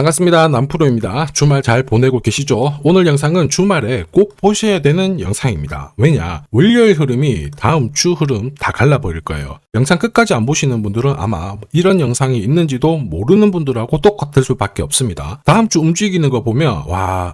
반갑습니다. 남프로입니다. 주말 잘 보내고 계시죠? 오늘 영상은 주말에 꼭 보셔야 되는 영상입니다. 왜냐? 월요일 흐름이 다음 주 흐름 다 갈라버릴 거예요. 영상 끝까지 안 보시는 분들은 아마 이런 영상이 있는지도 모르는 분들하고 똑같을 수밖에 없습니다. 다음 주 움직이는 거 보면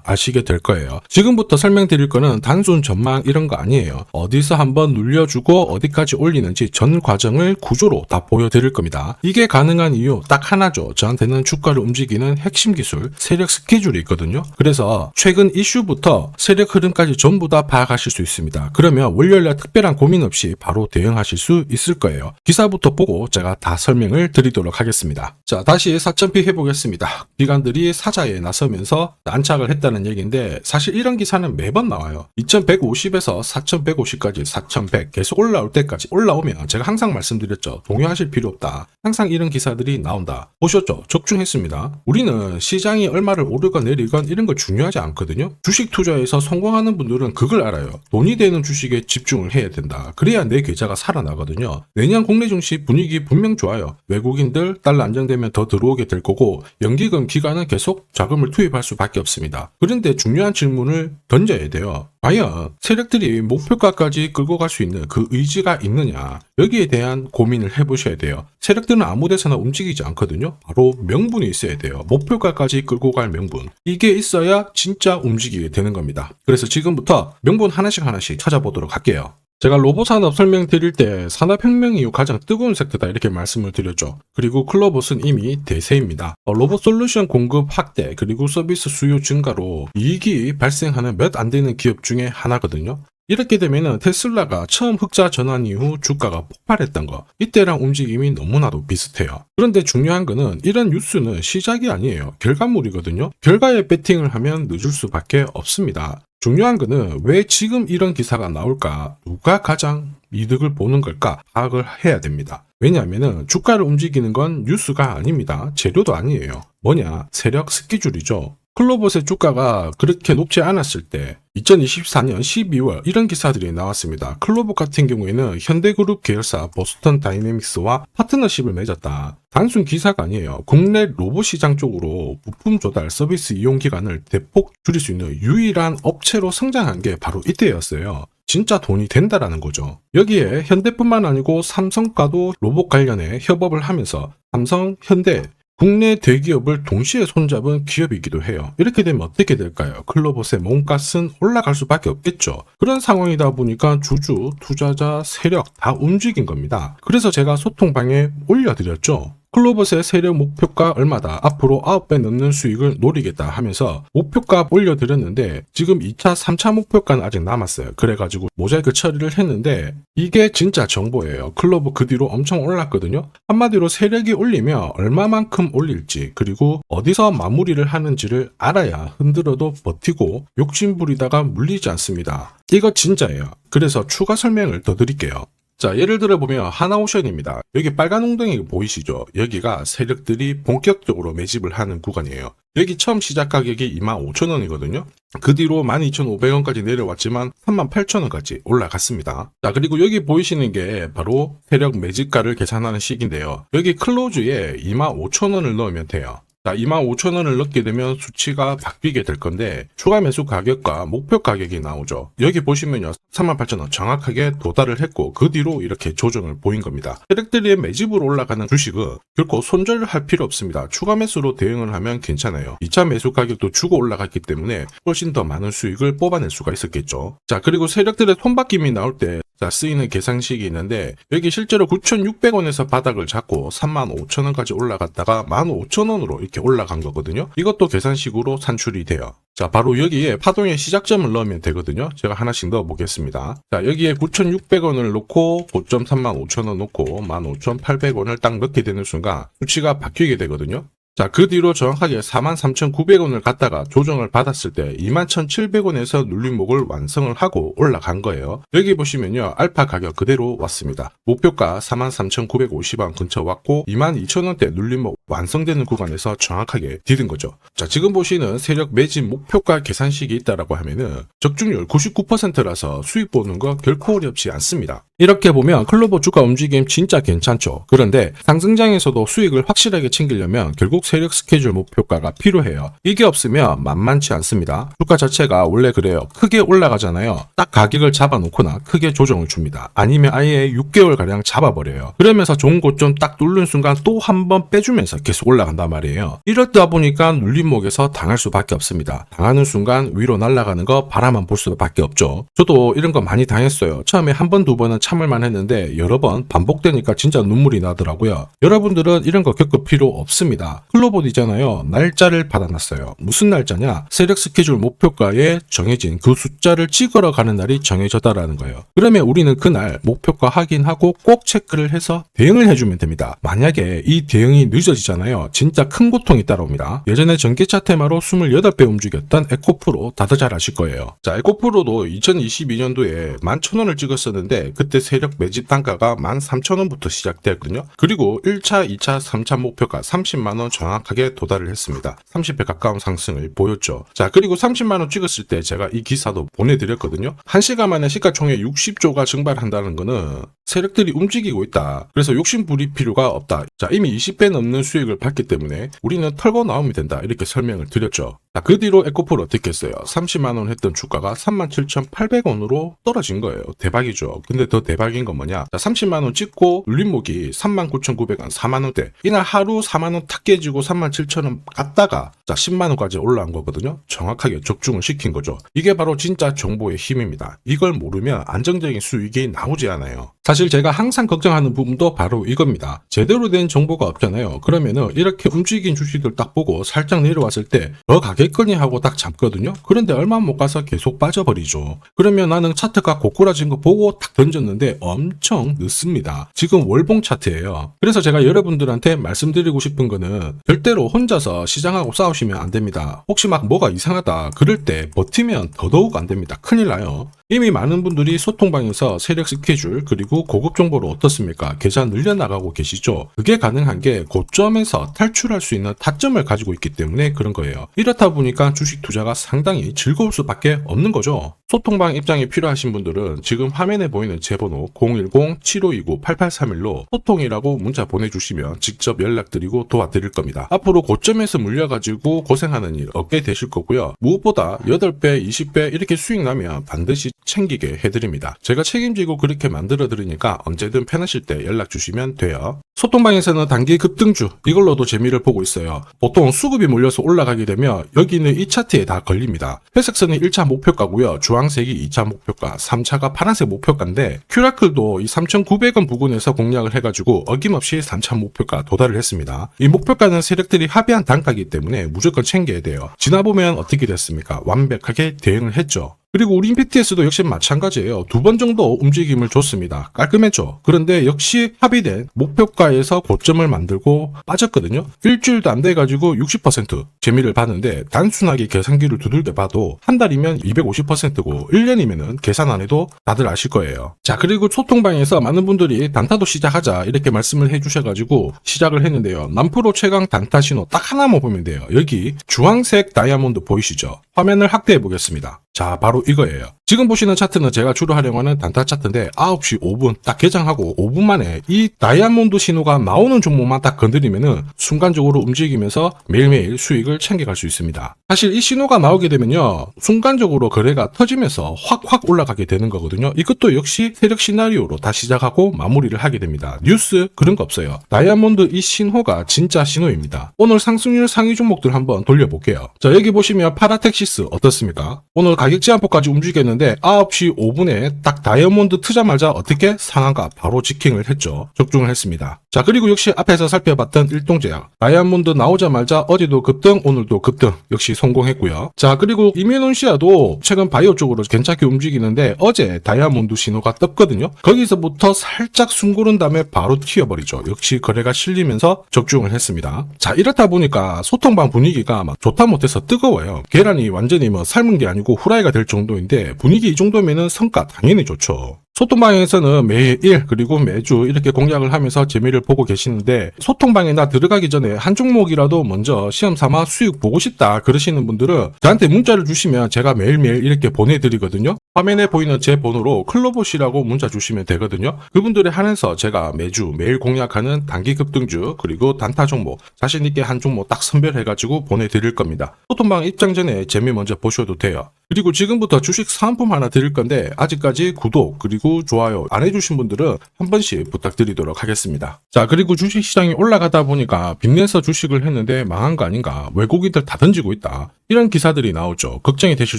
아시게 될 거예요. 지금부터 설명드릴 거는 단순 전망 이런 거 아니에요. 어디서 한번 눌려주고 어디까지 올리는지 전 과정을 구조로 다 보여드릴 겁니다. 이게 가능한 이유 딱 하나죠. 저한테는 주가를 움직이는 핵심 기술, 세력 스케줄이 있거든요. 그래서 최근 이슈부터 세력 흐름까지 전부 다 파악하실 수 있습니다. 그러면 월요일날 특별한 고민 없이 바로 대응하실 수 있을 거예요. 기사부터 보고 제가 다 설명을 드리도록 하겠습니다. 자, 다시 4,000피 해보겠습니다. 기관들이 사자에 나서면서 안착을 했다는 얘기인데 사실 이런 기사는 매번 나와요. 2150에서 4150까지 4100 계속 올라올 때까지 올라오면 제가 항상 말씀드렸죠. 동요하실 필요 없다. 항상 이런 기사들이 나온다. 보셨죠? 적중했습니다. 우리는 시장이 얼마를 오르건 내리건 이런 거 중요하지 않거든요. 주식 투자에서 성공하는 분들은 그걸 알아요. 돈이 되는 주식에 집중을 해야 된다. 그래야 내 계좌가 살아나거든요. 내년 국내 증시 분위기 분명 좋아요. 외국인들 달러 안정되면 더 들어오게 될 거고 연기금 기관은 계속 자금을 투입할 수밖에 없습니다. 그런데 중요한 질문을 던져야 돼요. 과연 세력들이 목표가까지 끌고 갈 수 있는 그 의지가 있느냐, 여기에 대한 고민을 해보셔야 돼요. 세력들은 아무 데서나 움직이지 않거든요. 바로 명분이 있어야 돼요. 목표가까지 끌고 갈 명분, 이게 있어야 진짜 움직이게 되는 겁니다. 그래서 지금부터 명분 하나씩 찾아보도록 할게요. 제가 로봇 산업 설명드릴 때 산업혁명 이후 가장 뜨거운 섹터다 이렇게 말씀을 드렸죠. 그리고 클로봇은 이미 대세입니다. 로봇 솔루션 공급 확대 그리고 서비스 수요 증가로 이익이 발생하는 몇 안 되는 기업 중에 하나거든요. 이렇게 되면은 테슬라가 처음 흑자 전환 이후 주가가 폭발했던 거, 이때랑 움직임이 너무나도 비슷해요. 그런데 중요한 거는 이런 뉴스는 시작이 아니에요. 결과물이거든요. 결과에 배팅을 하면 늦을 수밖에 없습니다. 중요한 거는 왜 지금 이런 기사가 나올까? 누가 가장 이득을 보는 걸까? 파악을 해야 됩니다. 왜냐하면 주가를 움직이는 건 뉴스가 아닙니다. 재료도 아니에요. 뭐냐? 세력 스케줄이죠. 클로봇의 주가가 그렇게 높지 않았을 때 2024년 12월 이런 기사들이 나왔습니다. 클로봇 같은 경우에는 현대그룹 계열사 보스턴 다이내믹스와 파트너십을 맺었다. 단순 기사가 아니에요. 국내 로봇 시장 쪽으로 부품 조달 서비스 이용 기간을 대폭 줄일 수 있는 유일한 업체로 성장한 게 바로 이때였어요. 진짜 돈이 된다라는 거죠. 여기에 현대뿐만 아니고 삼성과도 로봇 관련해 협업을 하면서 삼성, 현대, 국내 대기업을 동시에 손잡은 기업이기도 해요. 이렇게 되면 어떻게 될까요? 클로봇의 몸값은 올라갈 수밖에 없겠죠. 그런 상황이다 보니까 주주, 투자자, 세력 다 움직인 겁니다. 그래서 제가 소통방에 올려드렸죠. 클로봇의 세력 목표가 얼마다, 앞으로 9배 넘는 수익을 노리겠다 하면서 목표가 올려드렸는데 지금 2차, 3차 목표가는 아직 남았어요. 그래가지고 모자이크 처리를 했는데 이게 진짜 정보예요. 클로봇 그 뒤로 엄청 올랐거든요. 한마디로 세력이 올리면 얼마만큼 올릴지 그리고 어디서 마무리를 하는지를 알아야 흔들어도 버티고 욕심부리다가 물리지 않습니다. 이거 진짜예요. 그래서 추가 설명을 더 드릴게요. 자, 예를 들어 보면 하나오션입니다. 여기 빨간 웅덩이 보이시죠? 여기가 세력들이 본격적으로 매집을 하는 구간이에요. 여기 처음 시작 가격이 25,000원이거든요. 그 뒤로 12,500원까지 내려왔지만 38,000원까지 올라갔습니다. 자, 그리고 여기 보이시는 게 바로 세력 매집가를 계산하는 식인데요. 여기 클로즈에 25,000원을 넣으면 돼요. 자, 25,000원을 넣게 되면 수치가 바뀌게 될 건데 추가 매수 가격과 목표 가격이 나오죠. 여기 보시면요, 38,000원 정확하게 도달을 했고 그 뒤로 이렇게 조정을 보인 겁니다. 세력들이 매집으로 올라가는 주식은 결코 손절을 할 필요 없습니다. 추가 매수로 대응을 하면 괜찮아요. 2차 매수 가격도 주고 올라갔기 때문에 훨씬 더 많은 수익을 뽑아낼 수가 있었겠죠. 자, 그리고 세력들의 손바뀜이 나올 때 쓰이는 계산식이 있는데 여기 실제로 9,600원에서 바닥을 잡고 35,000원까지 올라갔다가 15,000원으로 이렇게 올라간 거거든요. 이것도 계산식으로 산출이 돼요. 자, 바로 여기에 파동의 시작점을 넣으면 되거든요. 제가 하나씩 넣어 보겠습니다. 자, 여기에 9,600원을 놓고 고점 35,000원 놓고 15,800원을 딱 넣게 되는 순간 수치가 바뀌게 되거든요. 자, 그 뒤로 정확하게 43,900원을 갖다가 조정을 받았을 때 21,700원에서 눌림목을 완성을 하고 올라간 거예요. 여기 보시면요, 알파 가격 그대로 왔습니다. 목표가 43,950원 근처 왔고 22,000원대 눌림목 완성되는 구간에서 정확하게 디딘 거죠. 자, 지금 보시는 세력 매집 목표가 계산식이 있다라고 하면은 적중률 99%라서 수익 보는 거 결코 어렵지 않습니다. 이렇게 보면 클로봇 주가 움직임 진짜 괜찮죠. 그런데 상승장에서도 수익을 확실하게 챙기려면 결국 세력 스케줄 목표가가 필요해요. 이게 없으면 만만치 않습니다. 주가 자체가 원래 그래요. 크게 올라가잖아요. 딱 가격을 잡아놓거나 크게 조정을 줍니다. 아니면 아예 6개월가량 잡아버려요. 그러면서 좋은 고점 딱 뚫는 순간 또 한 번 빼주면서 계속 올라간단 말이에요. 이렇다 보니까 눌림목에서 당할 수밖에 없습니다. 당하는 순간 위로 날아가는 거 바라만 볼 수밖에 없죠. 저도 이런 거 많이 당했어요. 처음에 한 번, 두 번은 참을만 했는데 여러 번 반복되니까 진짜 눈물이 나더라고요. 여러분들은 이런 거 겪을 필요 없습니다. 클로봇이잖아요. 날짜를 받아놨어요. 무슨 날짜냐? 세력 스케줄 목표가에 정해진 그 숫자를 찍으러 가는 날이 정해졌다라는 거예요. 그러면 우리는 그날 목표가 확인하고 꼭 체크를 해서 대응을 해주면 됩니다. 만약에 이 대응이 늦어지잖아요. 진짜 큰 고통이 따라옵니다. 예전에 전기차 테마로 28배 움직였던 에코프로 다들 잘 아실 거예요. 자, 에코프로도 2022년도에 11,000원을 찍었었는데 그때 세력 매집 단가가 13,000원부터 시작되었거든요. 그리고 1차, 2차, 3차 목표가 30만원 정확하게 도달을 했습니다. 30배 가까운 상승을 보였죠. 자, 그리고 30만원 찍었을 때 제가 이 기사도 보내드렸거든요. 1시간 만에 시가총액 60조가 증발한다는 거는 세력들이 움직이고 있다. 그래서 욕심 부릴 필요가 없다. 자, 이미 20배 넘는 수익을 받기 때문에 우리는 털고 나오면 된다. 이렇게 설명을 드렸죠. 자, 그 뒤로 에코프로 어떻게 했어요? 30만원 했던 주가가 37,800원으로 떨어진 거예요. 대박이죠. 근데 더 대박인 건 뭐냐? 자, 30만원 찍고 눌림목이 39,900원, 4만원대. 이날 하루 4만원 탁 깨지고 37,000원 갔다가 자, 10만원까지 올라온 거거든요. 정확하게 적중을 시킨 거죠. 이게 바로 진짜 정보의 힘입니다. 이걸 모르면 안정적인 수익이 나오지 않아요. 사실 제가 항상 걱정하는 부분도 바로 이겁니다. 제대로 된 정보가 없잖아요. 그러면은 이렇게 움직인 주식들 딱 보고 살짝 내려왔을 때 더 가겠거니 하고 딱 잡거든요. 그런데 얼마 못 가서 계속 빠져버리죠. 그러면 나는 차트가 고꾸라진 거 보고 딱 던졌는데 엄청 늦습니다. 지금 월봉 차트예요. 그래서 제가 여러분들한테 말씀드리고 싶은 거는 절대로 혼자서 시장하고 싸우시면 안 됩니다. 혹시 막 뭐가 이상하다 그럴 때 버티면 더더욱 안 됩니다. 큰일 나요. 이미 많은 분들이 소통방에서 세력 스케줄 그리고 고급 정보로 어떻습니까? 계좌 늘려나가고 계시죠? 그게 가능한 게 고점에서 탈출할 수 있는 타점을 가지고 있기 때문에 그런 거예요. 이렇다 보니까 주식 투자가 상당히 즐거울 수밖에 없는 거죠. 소통방 입장이 필요하신 분들은 지금 화면에 보이는 제 번호 010-7529-8831로 소통이라고 문자 보내주시면 직접 연락드리고 도와드릴 겁니다. 앞으로 고점에서 물려가지고 고생하는 일 없게 되실 거고요. 무엇보다 8배, 20배 이렇게 수익 나면 반드시 챙기게 해드립니다. 제가 책임지고 그렇게 만들어드리니까 언제든 편하실 때 연락 주시면 돼요. 소통방에서는 단기 급등주 이걸로도 재미를 보고 있어요. 보통 수급이 몰려서 올라가게 되면 여기는 이 차트에 다 걸립니다. 회색선이 1차 목표가고요. 주황색이 2차 목표가, 3차가 파란색 목표가인데 큐라클도 이 3,900원 부근에서 공략을 해가지고 어김없이 3차 목표가 도달을 했습니다. 이 목표가는 세력들이 합의한 단가이기 때문에 무조건 챙겨야 돼요. 지나보면 어떻게 됐습니까? 완벽하게 대응을 했죠. 그리고 우리 PTS도 역시 마찬가지예요. 2번 정도 움직임을 줬습니다. 깔끔했죠. 그런데 역시 합의된 목표가에서 고점을 만들고 빠졌거든요. 일주일도 안 돼가지고 60% 재미를 봤는데 단순하게 계산기를 두들겨 봐도 한 달이면 250%고 1년이면은 계산 안 해도 다들 아실 거예요. 자, 그리고 소통방에서 많은 분들이 단타도 시작하자 이렇게 말씀을 해주셔가지고 시작을 했는데요. 남프로 최강 단타 신호 딱 하나만 보면 돼요. 여기 주황색 다이아몬드 보이시죠? 화면을 확대해 보겠습니다. 자, 바로 이거예요. 지금 보시는 차트는 제가 주로 활용하는 단타 차트인데 9시 5분 딱 개장하고 5분 만에 이 다이아몬드 신호가 나오는 종목만 딱 건드리면은 순간적으로 움직이면서 매일매일 수익을 챙겨갈 수 있습니다. 사실 이 신호가 나오게 되면요. 순간적으로 거래가 터지면서 확 올라가게 되는 거거든요. 이것도 역시 세력 시나리오로 다 시작하고 마무리를 하게 됩니다. 뉴스 그런 거 없어요. 다이아몬드 이 신호가 진짜 신호입니다. 오늘 상승률 상위 종목들 한번 돌려볼게요. 자, 여기 보시면 파라텍시스 어떻습니까? 오늘 가격 제한폭까지 움직였는데 9시 5분에 딱 다이아몬드 트자마자 어떻게 상한가 바로 지킹을 했죠. 적중을 했습니다. 자, 그리고 역시 앞에서 살펴봤던 일동제약 다이아몬드 나오자마자 어제도 급등 오늘도 급등 역시 성공했고요. 자, 그리고 이뮤논시아도 최근 바이오 쪽으로 괜찮게 움직이는데 어제 다이아몬드 신호가 떴거든요. 거기서부터 살짝 숨고른 다음에 바로 튀어버리죠. 역시 거래가 실리면서 적중을 했습니다. 자, 이렇다 보니까 소통방 분위기가 막 좋다 못해서 뜨거워요. 계란이 완전히 뭐 삶은 게 아니고 후라이가 될 정도인데 분위기 이 정도면은 성과 당연히 좋죠. 소통방에서는 매일 그리고 매주 이렇게 공략을 하면서 재미를 보고 계시는데, 소통방에 나 들어가기 전에 한 종목이라도 먼저 시험 삼아 수익 보고 싶다 그러시는 분들은 저한테 문자를 주시면 제가 매일매일 이렇게 보내드리거든요. 화면에 보이는 제 번호로 클로봇이라고 문자 주시면 되거든요. 그분들에 한해서 제가 매일 공략하는 단기 급등주 그리고 단타 종목 자신있게 한 종목 딱 선별해가지고 보내드릴 겁니다. 소통방 입장 전에 재미 먼저 보셔도 돼요. 그리고 지금부터 주식 사은품 하나 드릴 건데, 아직까지 구독 그리고 좋아요 안 해주신 분들은 한 번씩 부탁드리도록 하겠습니다. 자, 그리고 주식시장이 올라가다 보니까 빚내서 주식을 했는데 망한 거 아닌가, 외국인들 다 던지고 있다, 이런 기사들이 나오죠. 걱정이 되실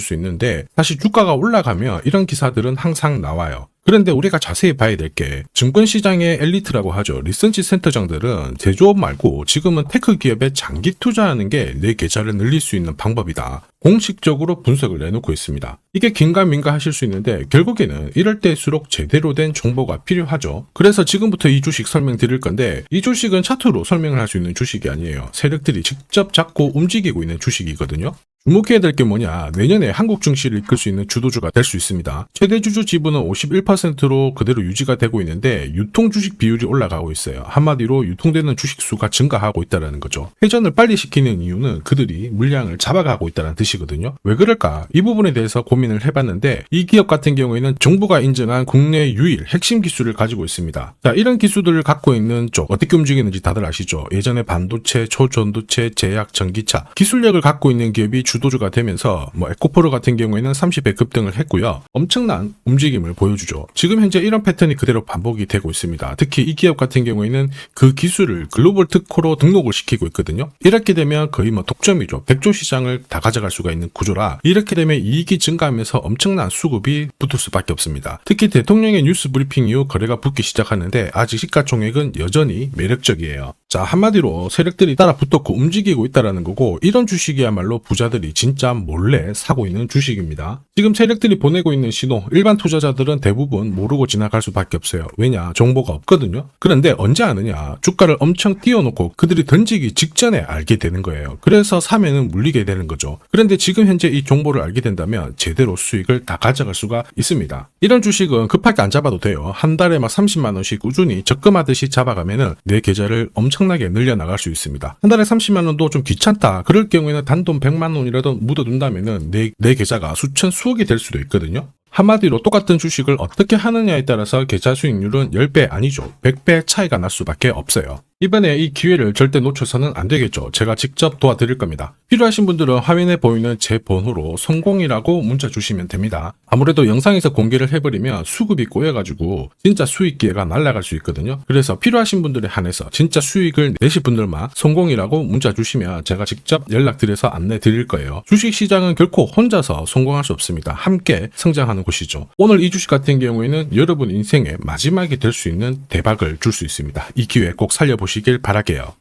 수 있는데, 사실 주가가 올라가면 이런 기사들은 항상 나와요. 그런데 우리가 자세히 봐야 될 게, 증권시장의 엘리트라고 하죠. 리서치 센터장들은 제조업 말고 지금은 테크 기업에 장기 투자하는 게 내 계좌를 늘릴 수 있는 방법이다, 공식적으로 분석을 내놓고 있습니다. 이게 긴가민가 하실 수 있는데, 결국에는 이럴 때일수록 제대로 된 정보가 필요하죠. 그래서 지금부터 이 주식 설명드릴 건데, 이 주식은 차트로 설명을 할 수 있는 주식이 아니에요. 세력들이 직접 잡고 움직이고 있는 주식이거든요. 주목해야 될 게 뭐냐, 내년에 한국 증시를 이끌 수 있는 주도주가 될 수 있습니다. 최대 주주 지분은 51%로 그대로 유지가 되고 있는데, 유통 주식 비율이 올라가고 있어요. 한마디로 유통되는 주식 수가 증가하고 있다는 거죠. 회전을 빨리 시키는 이유는 그들이 물량을 잡아가고 있다는 뜻이거든요. 왜 그럴까? 이 부분에 대해서 고민을 해봤는데, 이 기업 같은 경우에는 정부가 인정한 국내 유일 핵심 기술을 가지고 있습니다. 자, 이런 기술들을 갖고 있는 쪽 어떻게 움직이는지 다들 아시죠? 예전에 반도체, 초전도체, 제약, 전기차 기술력을 갖고 있는 기업이 주도주가 되면서 에코프로 같은 경우에는 30배 급등을 했고요. 엄청난 움직임을 보여주죠. 지금 현재 이런 패턴이 그대로 반복이 되고 있습니다. 특히 이 기업 같은 경우에는 그 기술을 글로벌 특허로 등록을 시키고 있거든요. 이렇게 되면 거의 독점이죠. 100조 시장을 다 가져갈 수가 있는 구조라, 이렇게 되면 이익이 증가하면서 엄청난 수급이 붙을 수밖에 없습니다. 특히 대통령의 뉴스 브리핑 이후 거래가 붙기 시작하는데, 아직 시가총액은 여전히 매력적이에요. 자, 한마디로 세력들이 따라 붙었고 움직이고 있다는 거고, 이런 주식이야말로 부자들이 진짜 몰래 사고 있는 주식입니다. 지금 세력들이 보내고 있는 신호, 일반 투자자들은 대부분 모르고 지나갈 수밖에 없어요. 왜냐? 정보가 없거든요. 그런데 언제 아느냐? 주가를 엄청 띄워놓고 그들이 던지기 직전에 알게 되는 거예요. 그래서 사면은 물리게 되는 거죠. 그런데 지금 현재 이 정보를 알게 된다면 제대로 수익을 다 가져갈 수가 있습니다. 이런 주식은 급하게 안 잡아도 돼요. 한 달에 30만 원씩 꾸준히 적금하듯이 잡아가면은 내 계좌를 엄청나게 늘려나갈 수 있습니다. 한 달에 30만 원도 좀 귀찮다, 그럴 경우에는 단돈 100만 원이라도 묻어둔다면은 내 계좌가 수억이 될 수도 있거든요. 한마디로 똑같은 주식을 어떻게 하느냐에 따라서 계좌 수익률은 10배 아니죠. 100배 차이가 날 수밖에 없어요. 이번에 이 기회를 절대 놓쳐서는 안 되겠죠. 제가 직접 도와드릴 겁니다. 필요하신 분들은 화면에 보이는 제 번호로 성공이라고 문자 주시면 됩니다. 아무래도 영상에서 공개를 해버리면 수급이 꼬여가지고 진짜 수익 기회가 날아갈 수 있거든요. 그래서 필요하신 분들에 한해서 진짜 수익을 내실 분들만 성공이라고 문자 주시면 제가 직접 연락드려서 안내 드릴 거예요. 주식시장은 결코 혼자서 성공할 수 없습니다. 함께 성장하는 곳이죠. 오늘 이 주식 같은 경우에는 여러분 인생의 마지막이 될 수 있는 대박을 줄 수 있습니다. 이 기회 꼭 살려보시길 바랄게요.